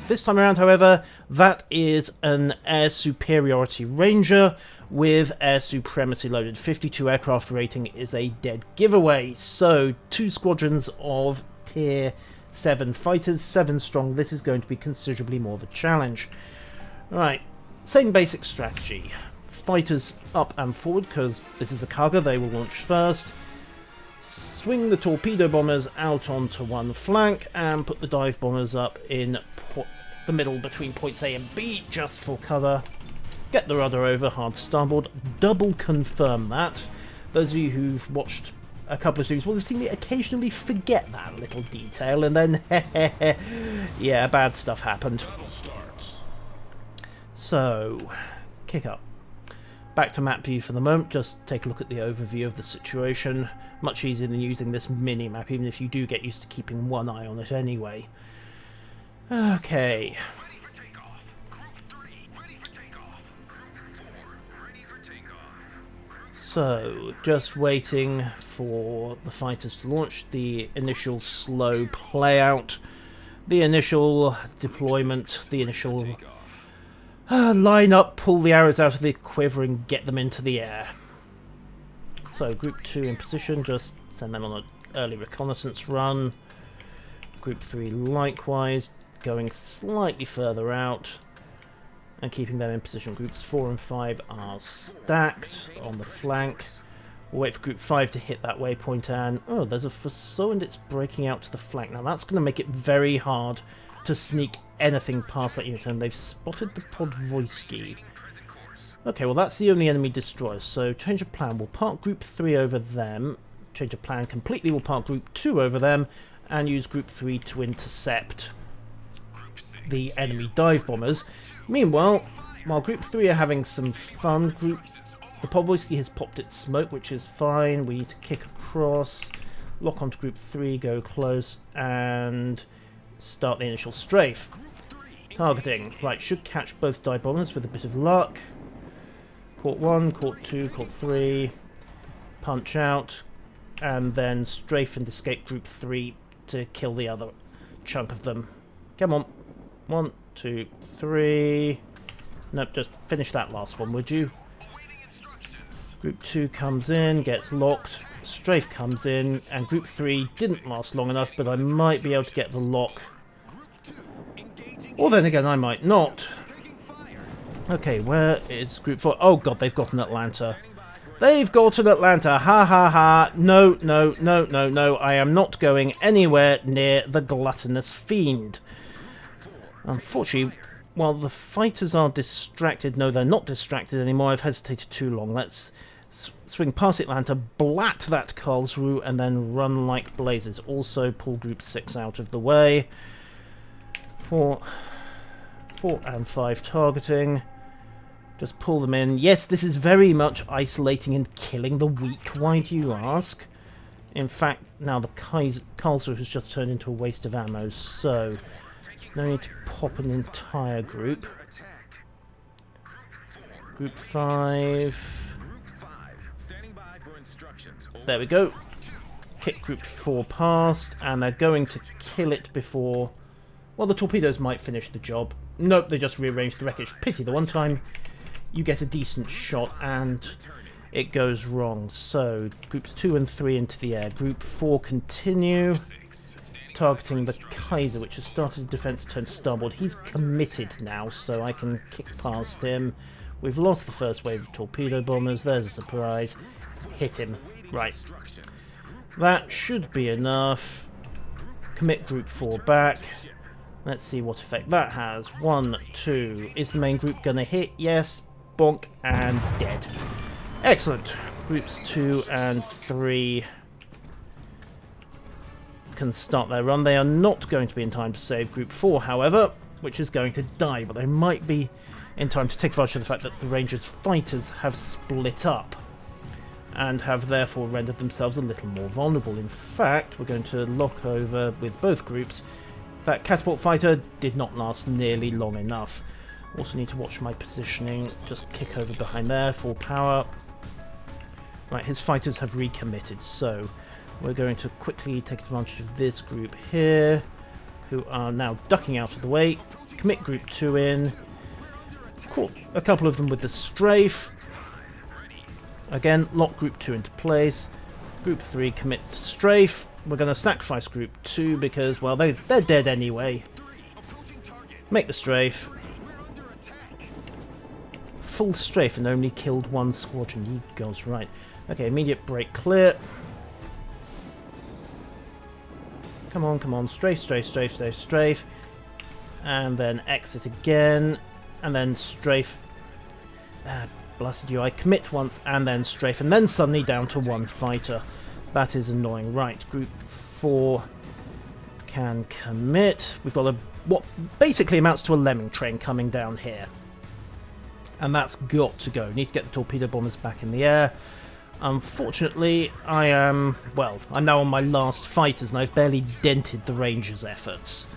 This time around, however, that is an air superiority ranger with air supremacy loaded. 52 aircraft rating is a dead giveaway. So 2 squadrons of tier 7 fighters, 7 strong. This is going to be considerably more of a challenge. Right, same basic strategy. Fighters up and forward, because this is a Kaga, they will launch first. Swing the torpedo bombers out onto one flank and put the dive bombers up in the middle between points A and B just for cover. Get the rudder over hard starboard. Double confirm that. Those of you who've watched a couple of streams will have seen me occasionally forget that little detail, and then yeah, bad stuff happened. So, kick up. Back to map view for the moment, just take a look at the overview of the situation. Much easier than using this mini-map, even if you do get used to keeping one eye on it anyway. Okay. So, just waiting for the fighters to launch, the initial slow play-out, the initial deployment, the initial line up, pull the arrows out of the quiver and get them into the air. So Group 2 in position, just send them on an early reconnaissance run. Group 3 likewise, going slightly further out and keeping them in position. Groups 4 and 5 are stacked on the flank. We'll wait for Group 5 to hit that waypoint and... oh, there's a Fosso and it's breaking out to the flank. Now that's going to make it very hard to sneak anything past that unit, and they've spotted the Podvoisky. Okay, well that's the only enemy destroyer, so change of plan. We'll park Group 3 over them. Change of plan completely, we'll park Group 2 over them and use Group 3 to intercept the enemy dive bombers. Meanwhile, while Group 3 are having some fun, the Podvoisky has popped its smoke, which is fine. We need to kick across, lock onto Group 3, go close, and start the initial strafe. Targeting. Right, should catch both dive bombers with a bit of luck. Caught 1, caught 2, caught 3. Punch out, and then strafe and escape Group 3 to kill the other chunk of them. Come on. 1, 2, 3. Nope, just finish that last one, would you? Group 2 comes in, gets locked. Strafe comes in, and Group 3 didn't last long enough, but I might be able to get the lock. Or then again, I might not. Okay, where is Group 4? Oh god, they've got an Atlanta. They've got an Atlanta. Ha ha ha. No, no, no, no, no. I am not going anywhere near the gluttonous fiend. Unfortunately, while the fighters are distracted... no, they're not distracted anymore. I've hesitated too long. Let's swing past Atlanta, blat that Karlsruhe, and then run like blazes. Also, pull Group 6 out of the way. 4 and 5 targeting. Just pull them in. Yes, this is very much isolating and killing the weak, why do you ask? In fact, now the Karlsruhe has just turned into a waste of ammo, so no need to pop an entire group. Group 5. There we go. Kick Group 4 past, and they're going to kill it before... well, the torpedoes might finish the job. Nope, they just rearranged the wreckage. Pity, the one time you get a decent shot and it goes wrong. So, Groups 2 and 3 into the air. Group 4 continue. Targeting the Kaiser, which has started defense turn starboard. He's committed now, so I can kick past him. We've lost the first wave of torpedo bombers. There's a surprise. Hit him. Right. That should be enough. Commit Group 4 back. Let's see what effect that has. 1, 2. Is the main group going to hit? Yes. Bonk. And dead. Excellent. Groups 2 and 3 can start their run. They are not going to be in time to save Group 4, however, which is going to die. But they might be in time to take advantage of the fact that the Rangers' fighters have split up and have therefore rendered themselves a little more vulnerable. In fact, we're going to lock over with both groups. That catapult fighter did not last nearly long enough. Also need to watch my positioning. Just kick over behind there, full power. Right, his fighters have recommitted, so we're going to quickly take advantage of this group here, who are now ducking out of the way. commit Group 2 in. Caught a couple of them with the strafe. Again, lock Group 2 into place. Group 3 commit to strafe. We're going to sacrifice Group 2 because, well, they're dead anyway. Make the strafe. Full strafe and only killed one squadron. You goes right. Okay, immediate break clear. Come on, come on. Strafe, strafe, strafe, strafe, strafe. And then exit again. And then strafe. Blasted you. I commit once and then strafe. And then suddenly down to one fighter. That is annoying. Right, Group 4 can commit. We've got what basically amounts to a lemming train coming down here. And that's got to go. Need to get the torpedo bombers back in the air. Unfortunately, I'm now on my last fighters and I've barely dented the Rangers' efforts,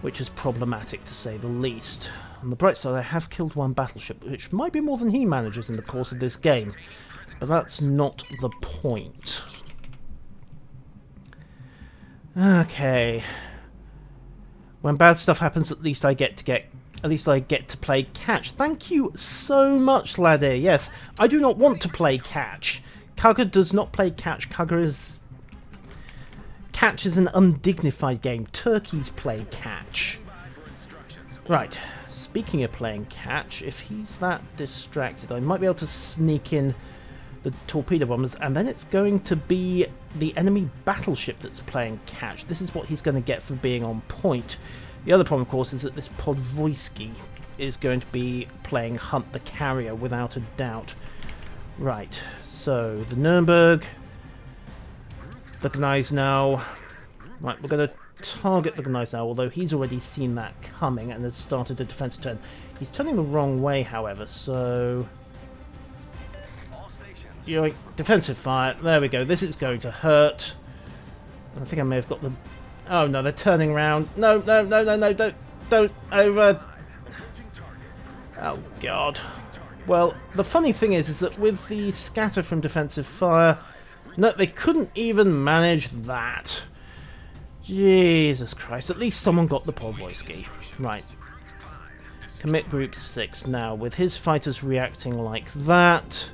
which is problematic to say the least. On the bright side, I have killed one battleship, which might be more than he manages in the course of this game, but that's not the point. Okay. When bad stuff happens, at least I get to play catch. Thank you so much, laddie. Yes, I do not want to play catch. Kaga does not play catch. Catch is an undignified game. Turkeys play catch. Right. Speaking of playing catch, if he's that distracted, I might be able to sneak in the torpedo bombers, and then it's going to be the enemy battleship that's playing catch. This is what he's going to get for being on point. The other problem, of course, is that this Podvoisky is going to be playing Hunt the Carrier, without a doubt. Right, so the Nuremberg, the Gneisenau. Right, we're going to target the Gneisenau, although he's already seen that coming and has started a defensive turn. He's turning the wrong way, however, so... Yoink, defensive fire. There we go. This is going to hurt. I think I may have got the... Oh no, they're turning around. No, no, no, no, no, don't over. Oh god. Well, the funny thing is that with the scatter from defensive fire, no, they couldn't even manage that. Jesus Christ, at least someone got the Podvoisky. Right. Commit Group 6 now. With his fighters reacting like that,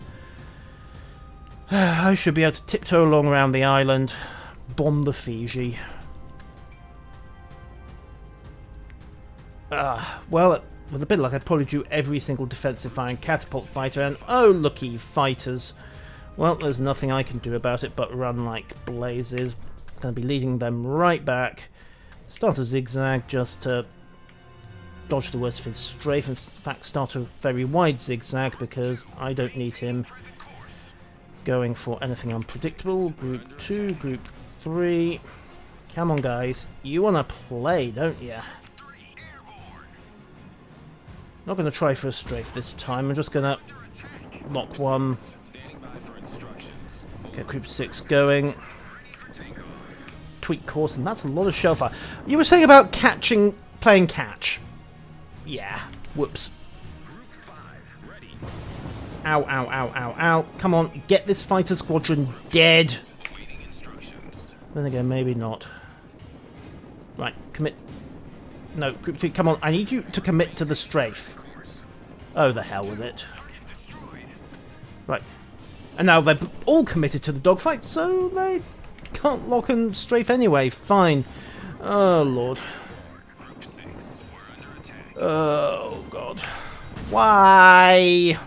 I should be able to tiptoe along around the island, bomb the Fiji. Well, with a bit of luck, I'd probably do every single defensive firing catapult fighter, and oh, looky, fighters. Well, there's nothing I can do about it but run like blazes. Going to be leading them right back. Start a zigzag just to dodge the worst of his strafe. In fact, start a very wide zigzag because I don't need him going for anything unpredictable. Group 2, Group 3. Come on, guys. You want to play, don't you? Not going to try for a strafe this time. I'm just going to lock one. Get Group 6 going. Tweak course, and that's a lot of shell fire. You were saying about playing catch. Yeah. Whoops. Ow, ow, ow, ow, ow. Come on, get this fighter squadron dead. Then again, maybe not. Right, commit. No, Group 3, come on. I need you to commit to the strafe. Oh, the hell with it. Right. And now they're all committed to the dogfight, so they can't lock and strafe anyway. Fine. Oh, Lord. Oh, God. Why?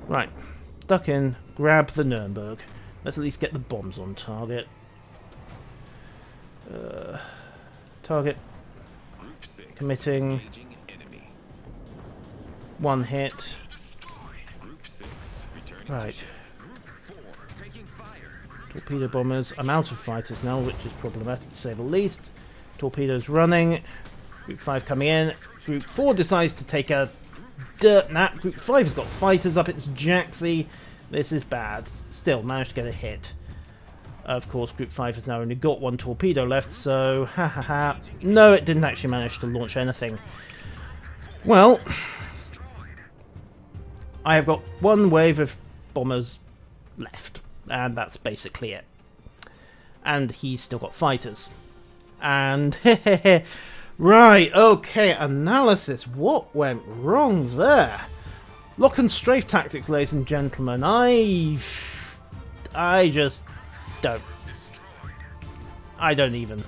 Right. Duck in. Grab the Nuremberg. Let's at least get the bombs on target. Target. Committing. One hit. Right. Torpedo bombers. I'm out of fighters now, which is problematic to say the least. Torpedoes running. Group 5 coming in. Group 4 decides to take a dirt nap. Group 5 has got fighters up its jacksy. This is bad. Still, managed to get a hit. Of course, Group 5 has now only got one torpedo left, so ha ha ha. No, it didn't actually manage to launch anything. Well, I have got one wave of bombers left, and that's basically it. And he's still got fighters. And Right, okay, analysis. What went wrong there? Lock and strafe tactics, ladies and gentlemen. I just don't. I don't even.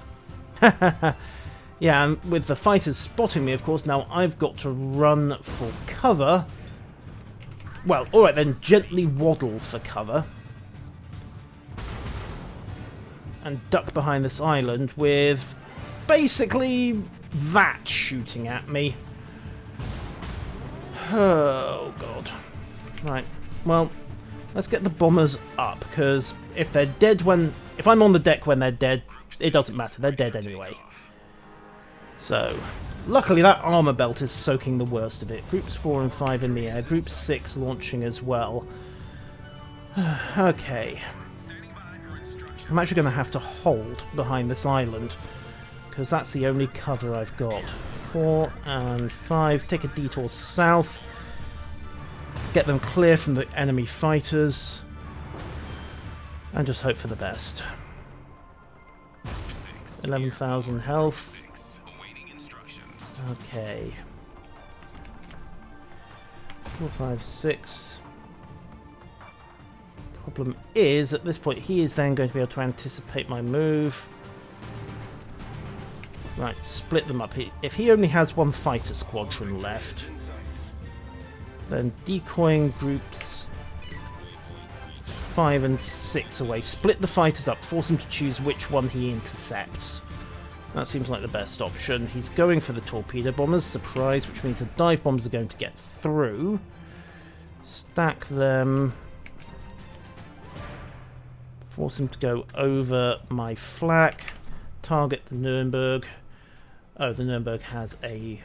Yeah, and with the fighters spotting me, of course, now I've got to run for cover. Well, alright then, gently waddle for cover. And duck behind this island with basically that shooting at me. Oh, God. Right, well, let's get the bombers up, because if they're dead when... If I'm on the deck when they're dead, it doesn't matter, they're dead anyway. So, luckily that armor belt is soaking the worst of it. Groups 4 and 5 in the air, Group 6 launching as well. Okay. I'm actually going to have to hold behind this island, because that's the only cover I've got. 4 and 5, take a detour south, get them clear from the enemy fighters, and just hope for the best. 11,000 health. Okay. 4, 5, 6. Problem is, at this point, he is then going to be able to anticipate my move. Right, split them up. If he only has one fighter squadron left, then decoying groups 5 and 6 away. Split the fighters up, force him to choose which one he intercepts. That seems like the best option. He's going for the torpedo bombers, surprise, which means the dive bombs are going to get through. Stack them. Force him to go over my flak. Target the Nuremberg. Oh, the Nuremberg has a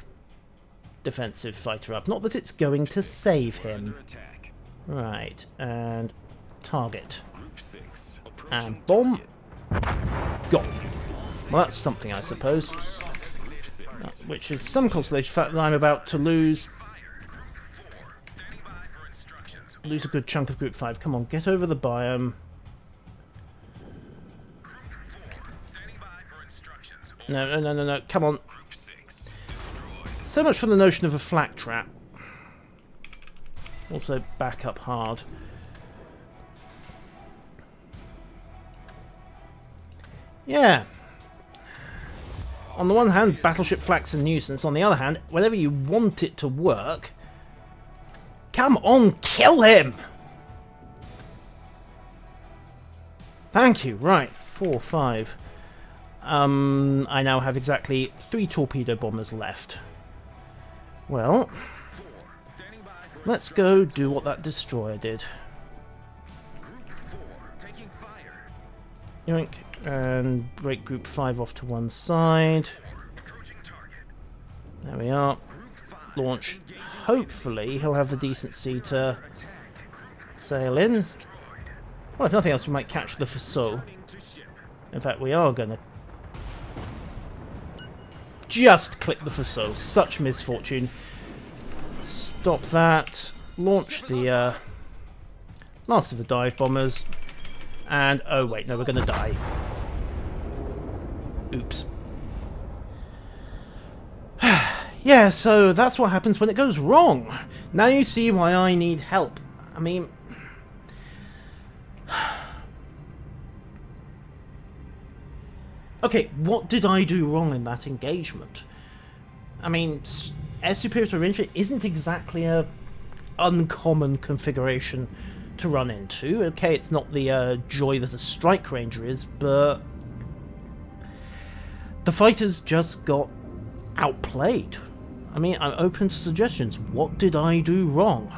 defensive fighter up. Not that it's going to save him. Right, and target. And bomb. Got. Well, that's something, I suppose. Which is some consolation fact that I'm about to lose a good chunk of Group 5. Come on, get over the biome. No, come on. So much for the notion of a flak trap. Also back up hard. Yeah. On the one hand, battleship flak's a nuisance. On the other hand, whenever you want it to work, come on, kill him! Thank you. Right, 4, 5. I now have exactly 3 torpedo bombers left. Well, let's go do what that destroyer did. Yoink. And break Group 5 off to one side. There we are. Launch. Hopefully he'll have the decency to sail in. Well, if nothing else, we might catch the Fuso. In fact, we are going to just click the Fuso. Such misfortune. Stop that. Launch the last of the dive bombers. And, oh wait, no, we're going to die. Oops. Yeah, so that's what happens when it goes wrong. Now you see why I need help. I mean... Okay, what did I do wrong in that engagement? I mean, air superior range isn't exactly a uncommon configuration to run into. Okay, it's not the joy that a strike ranger is, but the fighters just got outplayed. I mean, I'm open to suggestions. What did I do wrong?